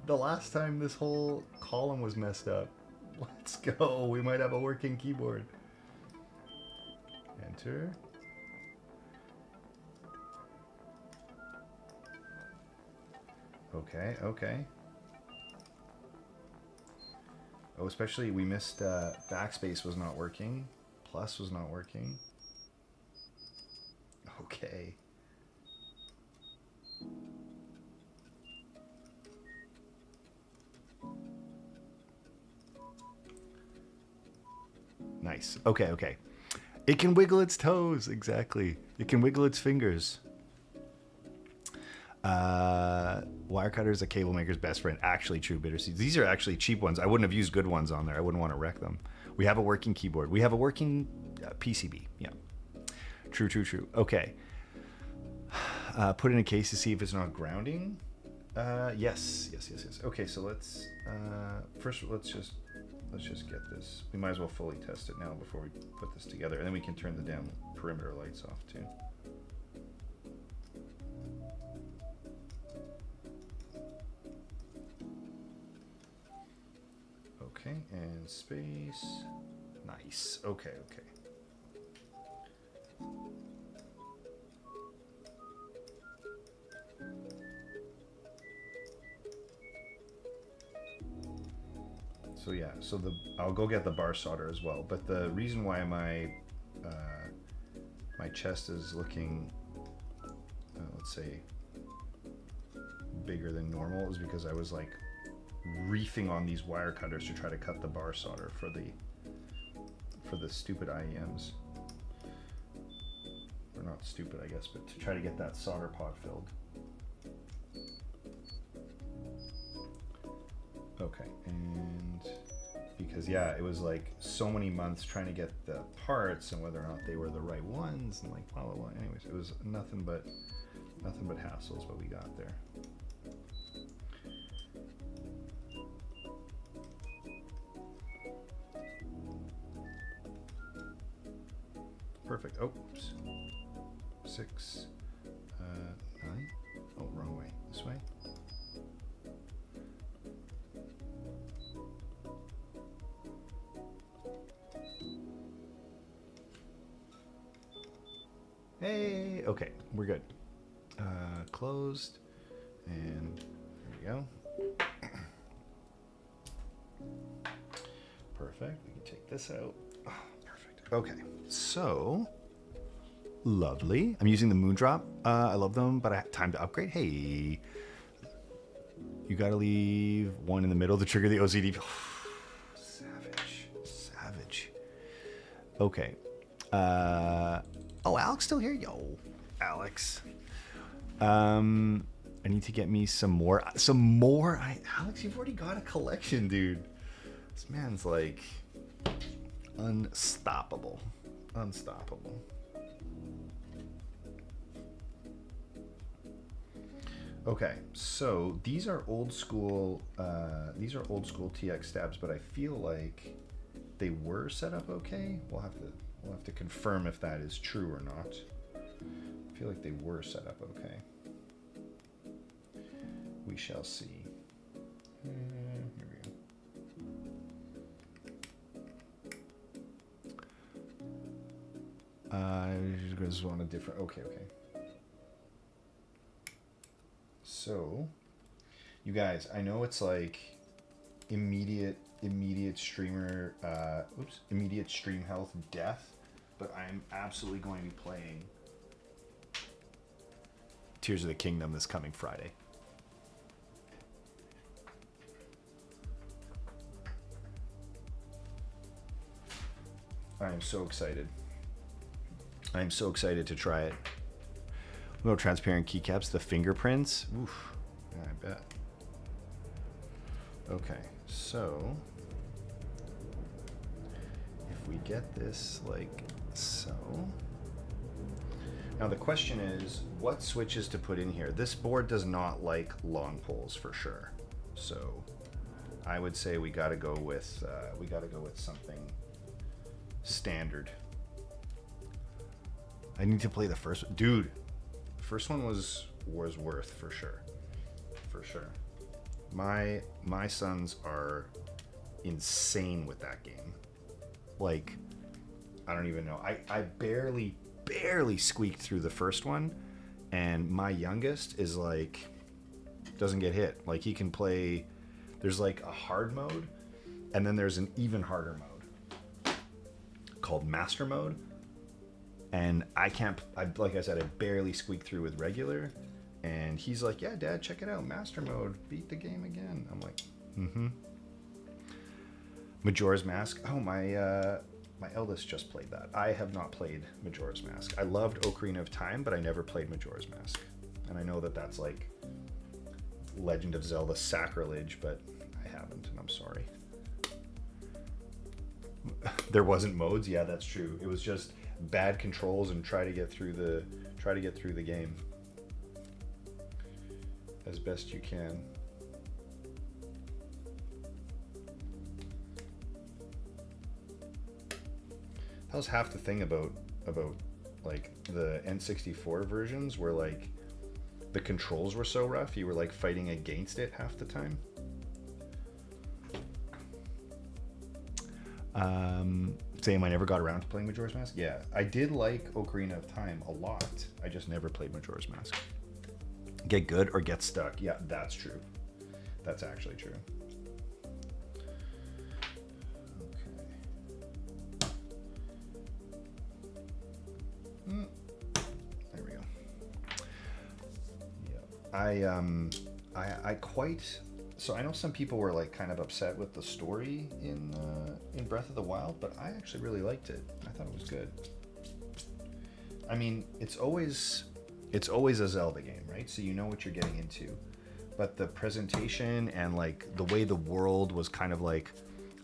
the last time this whole column was messed up. Let's go. We might have a working keyboard. Enter. Okay, okay. Oh, especially we missed backspace was not working. Plus was not working. Okay. Nice. Okay, okay. It can wiggle its toes. Exactly. It can wiggle its fingers. Wire cutter is a cable maker's best friend. Actually true, bitter seeds. These are actually cheap ones. I wouldn't have used good ones on there. I wouldn't want to wreck them. We have a working keyboard. We have a working PCB. Yeah. True, true, true. Okay. Put in a case to see if it's not grounding. Yes. Okay, so let's first let's just get this. We might as well fully test it now before we put this together, and then we can turn the damn perimeter lights off too. Okay, and space. Nice. Okay, okay. So yeah, so I'll go get the bar solder as well. But the reason why my chest is looking, let's say, bigger than normal is because I was like reefing on these wire cutters to try to cut the bar solder for the stupid IEMs. Or not stupid, I guess, but to try to get that solder pot filled. Okay, and because yeah, it was like so many months trying to get the parts and whether or not they were the right ones and like blah blah blah. Anyways, it was nothing but hassles what we got there. Perfect. Oops. 6, 9. Oh, wrong way. This way. Hey, okay, we're good. Closed, and there we go. Perfect. We can take this out. Oh, perfect. Okay, so lovely. I'm using the Moondrop. I love them, but I have time to upgrade. Hey, you gotta leave one in the middle to trigger the OCD. Savage, savage. Okay. Oh, Alex still here? Yo, Alex. I need to get me some more. Alex, you've already got a collection, dude. This man's like unstoppable. Unstoppable. Okay, so these are old school. These are old school TX stabs, but I feel like they were set up okay. We'll have to confirm if that is true or not. I feel like they were set up okay. We shall see. Here we go. I just want a different. Okay. So, you guys, I know it's like immediate streamer, immediate stream health death, but I'm absolutely going to be playing Tears of the Kingdom this coming Friday. I am so excited. I am so excited to try it. Little transparent keycaps, the fingerprints. Oof, yeah, I bet. Okay, so if we get this like so. Now the question is, what switches to put in here? This board does not like long poles for sure. So I would say we gotta go with something standard. I need to play the first one. Dude, first one was worth for sure. For sure. My sons are insane with that game. Like, I don't even know. I barely squeaked through the first one, and my youngest is like, doesn't get hit. Like, he can play, there's like a hard mode, and then there's an even harder mode called master mode. And like I said, I barely squeaked through with regular. And he's like, yeah, Dad, check it out. Master mode. Beat the game again. I'm like, mm-hmm. Majora's Mask. Oh, my eldest just played that. I have not played Majora's Mask. I loved Ocarina of Time, but I never played Majora's Mask. And I know that that's like Legend of Zelda sacrilege, but I haven't, and I'm sorry. There wasn't modes. Yeah, that's true. It was just bad controls and try to get through the game as best you can. That was half the thing about like the N64 versions, where like the controls were so rough, you were like fighting against it half the time. Sam, I never got around to playing Majora's Mask. Yeah, I did like Ocarina of Time a lot. I just never played Majora's Mask. Get good or get stuck. Yeah, that's true. That's actually true. Okay. There we go. Yeah, I quite. So I know some people were like kind of upset with the story in Breath of the Wild, but I actually really liked it. I thought it was good. I mean, it's always a Zelda game, right? So you know what you're getting into. But the presentation and like the way the world was kind of like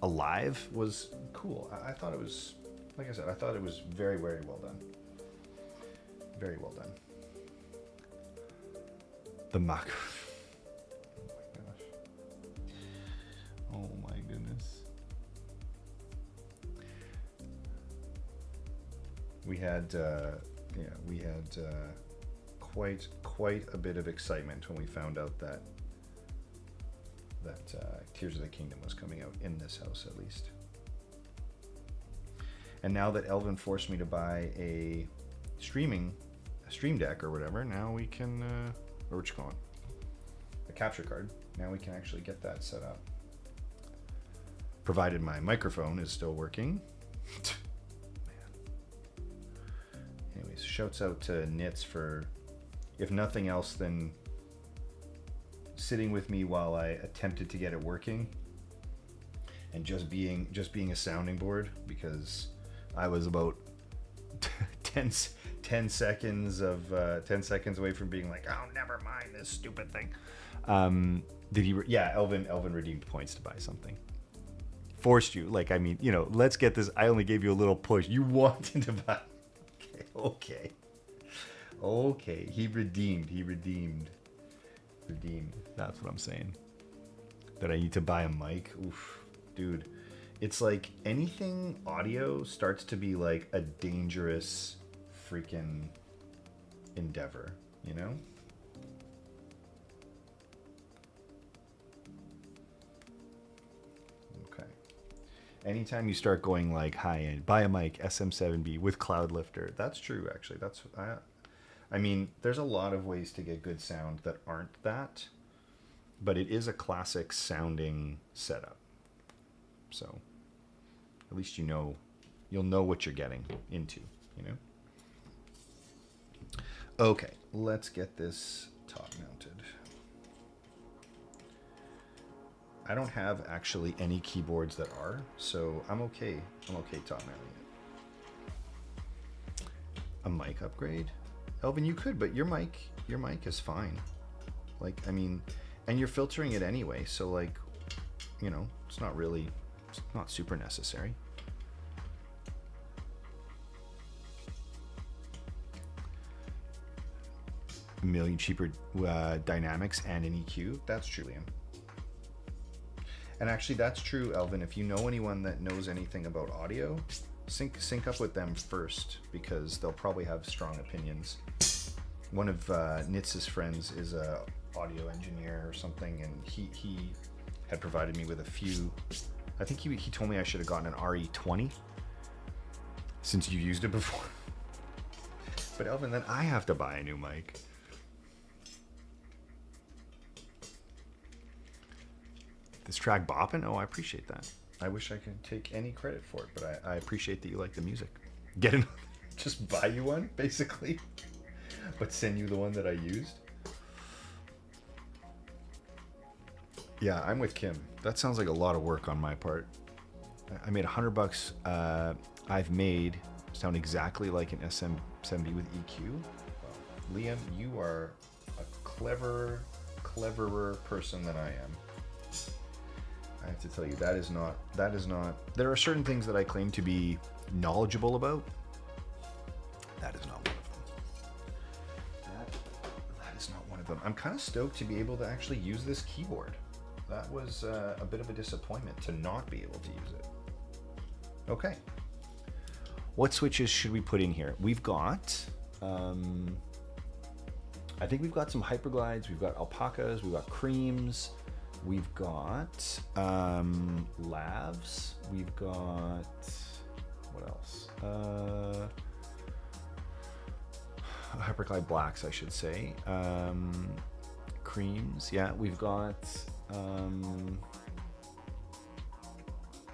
alive was cool. I thought it was, like I said, I thought it was very, very well done. Very well done. The Mako. Oh my goodness. We had quite a bit of excitement when we found out that Tears of the Kingdom was coming out in this house, at least. And now that Elvin forced me to buy a stream deck or whatever, now we can or what you call it, a capture card. Now we can actually get that set up, provided my microphone is still working. Anyways, shouts out to Nitz for, if nothing else, than sitting with me while I attempted to get it working, and just being a sounding board, because I was about 10 seconds away from being like, oh, never mind this stupid thing. Did he? Yeah, Elvin redeemed points to buy something. Forced you, like, I mean, you know, let's get this. I only gave you a little push. You wanted to buy. Okay. He redeemed. That's what I'm saying. That I need to buy a mic. Oof, dude. It's like anything audio starts to be like a dangerous freaking endeavor, you know? Okay. Anytime you start going like high end, buy a mic, SM7B with cloud lifter. That's true, actually. I mean, there's a lot of ways to get good sound that aren't that, but it is a classic sounding setup. So at least you'll know what you're getting into, you know? Okay, let's get this top mounted. I don't have actually any keyboards that are, so I'm okay top mounting it. A mic upgrade? Elvin, you could, but your mic is fine. Like, I mean, and you're filtering it anyway, so like, you know, it's not super necessary. A million cheaper dynamics and an EQ. That's true, Liam. And actually, that's true, Elvin. If you know anyone that knows anything about audio, sync up with them first, because they'll probably have strong opinions. One of Nitz's friends is a audio engineer or something, and he had provided me with a few. I think he told me I should have gotten an RE20 since you used it before. But Elvin, then I have to buy a new mic. This track bopping? Oh, I appreciate that. I wish I could take any credit for it, but I appreciate that you like the music. Get another, just buy you one, basically, but send you the one that I used. Yeah, I'm with Kim. That sounds like a lot of work on my part. I made $100. I've made sound exactly like an SM7B with EQ. Liam, you are a cleverer person than I am. I have to tell you, that is not, there are certain things that I claim to be knowledgeable about. That is not one of them. That is not one of them. I'm kind of stoked to be able to actually use this keyboard. That was a bit of a disappointment to not be able to use it. Okay. What switches should we put in here? We've got, I think we've got some hyperglides, we've got alpacas, we've got creams, we've got lavs, we've got, what else? Hyperglide blacks, I should say. Creams, yeah, we've got,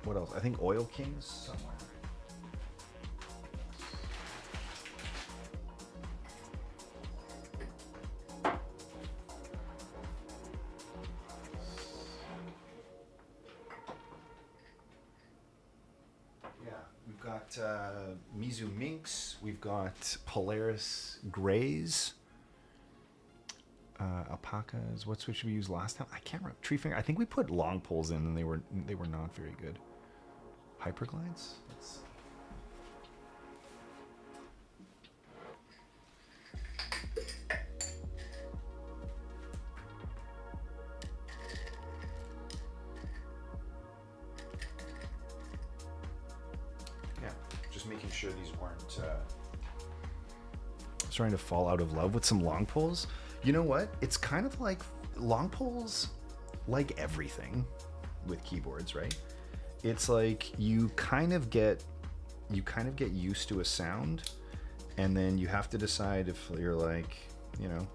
what else? I think Oil Kings somewhere. Mizu Minks, we've got Polaris Grays, alpacas. What switch did we use last time? I can't remember. Tree Finger. I think we put long poles in, and they were not very good. Hyperglides. Let's see. Making sure these weren't starting to fall out of love with some long poles. You know what? It's kind of like long poles, like everything with keyboards, right? It's like you kind of get used to a sound, and then you have to decide if you're like, you know,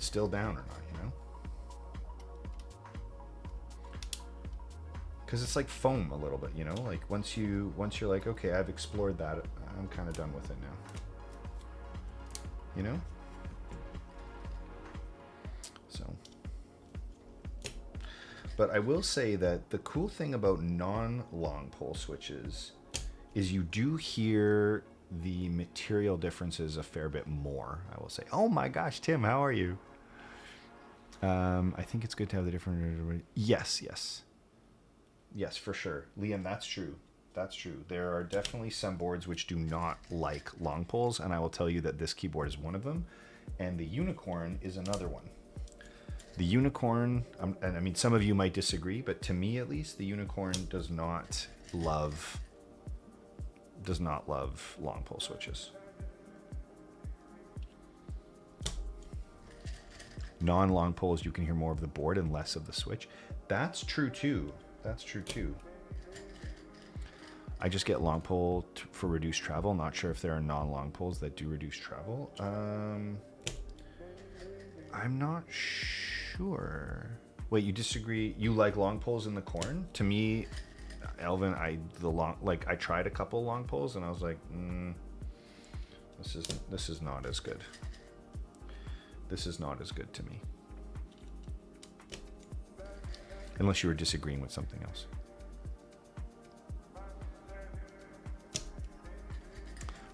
still down or not, you know? Because it's like foam a little bit, you know, like once you're like, okay, I've explored that, I'm kind of done with it now, you know. So, but I will say that the cool thing about non-long pole switches is you do hear the material differences a fair bit more, I will say. Oh my gosh, Tim, how are you? I think it's good to have the different, Yes, for sure. Liam, that's true. That's true. There are definitely some boards which do not like long poles, and I will tell you that this keyboard is one of them, and the Unicorn is another one. The Unicorn, and I mean, some of you might disagree, but to me at least, the Unicorn does not love long pole switches. Non-long poles, you can hear more of the board and less of the switch. That's true too. That's true too. I just get long pole for reduced travel. Not sure if there are non-long poles that do reduce travel. I'm not sure. Wait, you disagree? You like long poles in the Corn? To me, Elvin, I tried a couple long poles and I was like, this is not as good. This is not as good to me. Unless you were disagreeing with something else.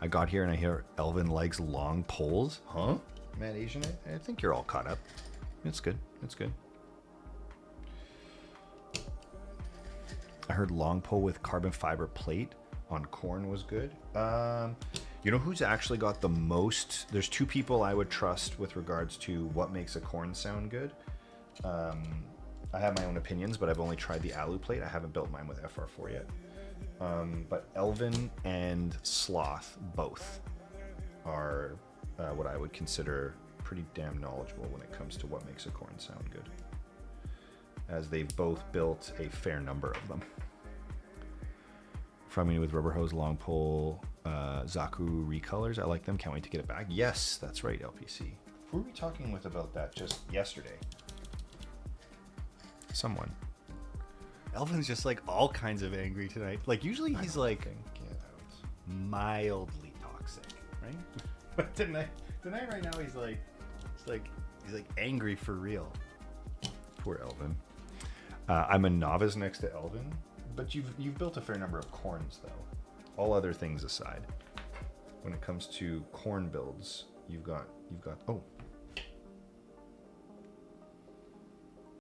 I got here and I hear Elvin likes long poles. Huh? Mad Asian, I think you're all caught up. It's good. It's good. I heard long pole with carbon fiber plate on Corn was good. You know who's actually got the most? There's two people I would trust with regards to what makes a Corn sound good. I have my own opinions, but I've only tried the alu plate. I haven't built mine with FR4 yet. But Elvin and Sloth both are what I would consider pretty damn knowledgeable when it comes to what makes a corn sound good, as they've both built a fair number of them. From me with rubber hose, long pole, Zaku recolors. I like them. Can't wait to get it back. Yes, that's right, LPC. Who were we talking with about that just yesterday? Someone. Elvin's just like all kinds of angry tonight. Like usually he's like mildly toxic, right? But tonight right now he's like angry for real. Poor Elvin. I'm a novice next to Elvin, but you've built a fair number of corns though. All other things aside, when it comes to corn builds, you've got. Oh,